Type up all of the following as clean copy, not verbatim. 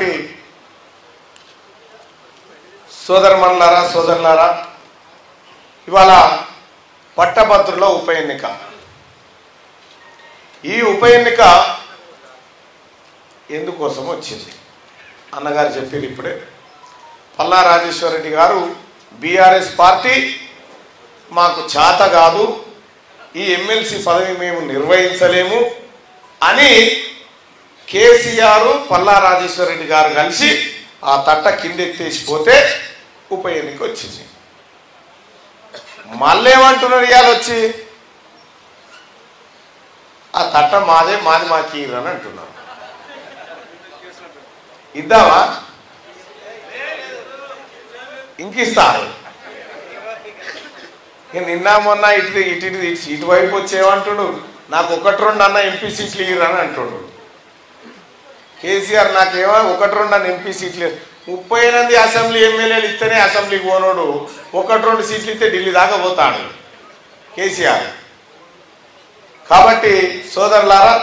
కాబట్టి సోదరులారా ఇవాళ పట్టభద్రుల ఉప ఎన్నిక. ఈ ఉప ఎన్నిక ఎందుకోసం వచ్చింది అన్నగారు చెప్పారు ఇప్పుడే. పల్లా రాజేశ్వర రెడ్డి గారు బీఆర్ఎస్ పార్టీ మాకు చేత కాదు, ఈ ఎమ్మెల్సీ పదవి మేము నిర్వహించలేము అని కేసీఆర్ పల్లా రాజేశ్వర రెడ్డి గారు కలిసి ఆ తట్ట కిందెత్తేసిపోతే ఉప ఎన్నిక వచ్చింది. మళ్ళేమంటున్నారు ఇవాళ వచ్చి, ఆ తట్ట మాది మాకు అని అంటున్నారు. ఇద్దామా? ఇంకిస్తారు. నిన్న మొన్న ఇటువైపు వచ్చేమంటుడు, నాకు 1-2 అన్న ఎంపీ సీట్లు ఇయ్యరని అంటుడు. కేసీఆర్ నాకేమో 1-2 అన్న ఎంపీ సీట్లు, 38 అసెంబ్లీ ఎమ్మెల్యేలు ఇస్తేనే అసెంబ్లీకి పోనోడు 1-2 సీట్లు ఇస్తే ఢిల్లీ దాకా పోతాడు కేసీఆర్. కాబట్టి సోదరులారా,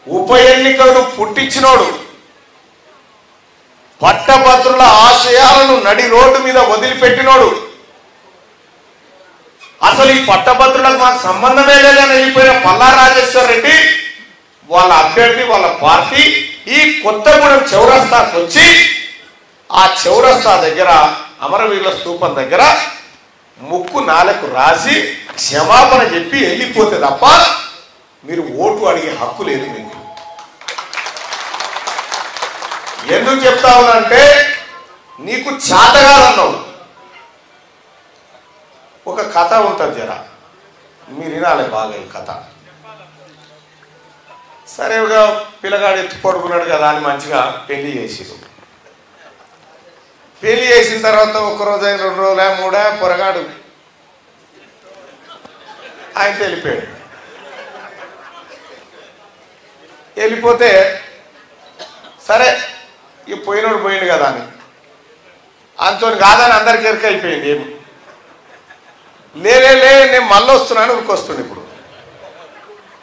ఉప ఎన్నికలను పుట్టించినోడు, పట్టభద్రుల ఆశయాలను నడి రోడ్డు మీద వదిలిపెట్టినోడు, అసలు ఈ పట్టభద్రులకు మాకు సంబంధమే లేదని వెళ్ళిపోయిన పల్లా రాజేశ్వర రెడ్డి వాళ్ళ అభ్యర్థి, వాళ్ళ పార్టీ ఈ కొత్తగూడెం చౌరస్తాకు వచ్చి ఆ చౌరస్తా దగ్గర అమరవీరుల స్తూపం దగ్గర ముక్కు నాలకు రాసి క్షమాపణ చెప్పి వెళ్ళిపోతే తప్ప మీరు ఓటు అడిగే హక్కు లేదు మీకు. ఎందుకు చెప్తా ఉన్నా, నీకు చేతగాదన్నావు. ఒక కథ ఉంటుంది, జరా మీరు వినాలి బాగా ఈ కథ. సరేగా పిల్లగాడు ఎత్తి పడుకున్నాడు కదా అని మంచిగా పెళ్లి చేసిరు. పెళ్లి చేసిన తర్వాత 1 రోజు 2 రోజుల 3 పొరగాడు ఆయన వెళ్ళిపోయాడు. వెళ్ళిపోతే సరే ఇక పోయినోడు పోయిండు కదా అని అంతో కాదని అందరికి ఎరిక అయిపోయింది. ఏమి లేలే నేను మళ్ళీ వస్తున్నాను ఉరికొస్తుండే. ఇప్పుడు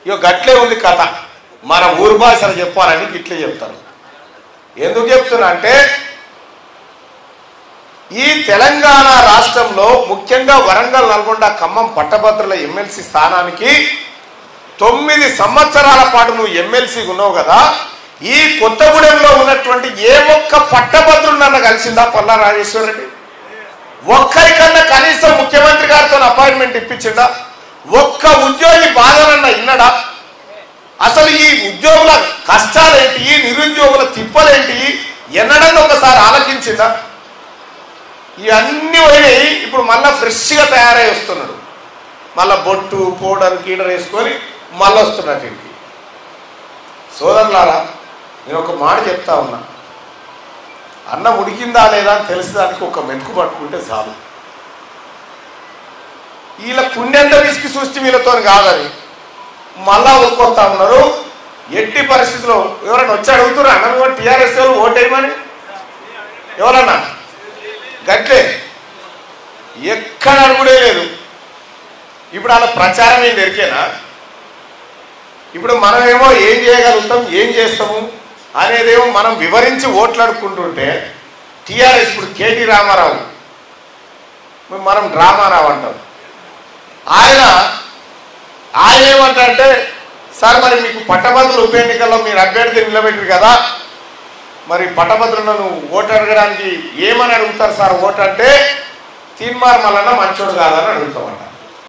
ఇక గట్లే ఉంది కథ. మన ఊరు భాషలు చెప్పాలని ఇట్లే చెప్తారు. ఎందుకు చెప్తున్నా అంటే, ఈ తెలంగాణ రాష్ట్రంలో ముఖ్యంగా వరంగల్, నల్గొండ, ఖమ్మం పట్టభద్రుల ఎమ్మెల్సీ స్థానానికి 9 సంవత్సరాల పాటు నువ్వు ఎమ్మెల్సీగా ఉన్నావు కదా. ఈ కొత్తగూడెంలో ఉన్నటువంటి ఏ ఒక్క పట్టభద్రులన్న కలిసిందా పల్లా రాజేశ్వర రెడ్డి? ఒక్కరికన్నా కనీసం ముఖ్యమంత్రి గారితో అపాయింట్మెంట్ ఇప్పించిందా? ఒక్క ఉద్యోగి బాధనన్నా ఇన్నడా? అసలు ఈ ఉద్యోగుల కష్టాలేంటి, ఈ నిరుద్యోగుల తిప్పలేంటి ఎన్నడన్నా ఒకసారి ఆలోచించిందా? ఇవన్నీ పోయినాయి. ఇప్పుడు మళ్ళీ ఫ్రెష్గా తయారై వస్తున్నాడు. మళ్ళీ బొట్టు పౌడర్ గీడర్ వేసుకొని మళ్ళీ వస్తున్నాడు ఇంటికి. సోదరులారా, నేను ఒక మాట చెప్తా ఉన్నా, అన్నం ఉడికిందా లేదా అని తెలిసేదానికి ఒక మెతుకు పట్టుకుంటే చాలు. వీళ్ళ పుణ్యంత విసికి సృష్టి వీళ్ళతో కాదని మళ్ళా ఊరుకొస్తా ఉన్నారు. ఎట్టి పరిస్థితుల్లో ఎవరైనా వచ్చి అడుగుతున్నారు అన్న కూడా టీఆర్ఎస్ వాళ్ళు ఓటేయమని, ఎవరన్నా గట్లే ఎక్కడ అడుగుడే లేదు. ఇప్పుడు అలా ప్రచారం ఏం దొరికేనా? ఇప్పుడు మనమేమో ఏం చేయగలుగుతాం, ఏం చేస్తాము అనేదేమో మనం వివరించి ఓట్లాడుకుంటుంటే, టీఆర్ఎస్ ఇప్పుడు కేటీ రామారావు, మనం డ్రామారావు అంటాం. ఆయన ఏమంటారంటే, సార్ మరి మీకు పట్టభద్రుల ఉప ఎన్నికల్లో మీరు అభ్యర్థి నిలబెట్టారు కదా, మరి పట్టభద్రులను ఓటు అడగడానికి ఏమని అడుగుతారు సార్? ఓటు అంటే తీన్మార్ మల్లన్న మంచోడు కాదని అడుగుతామంట.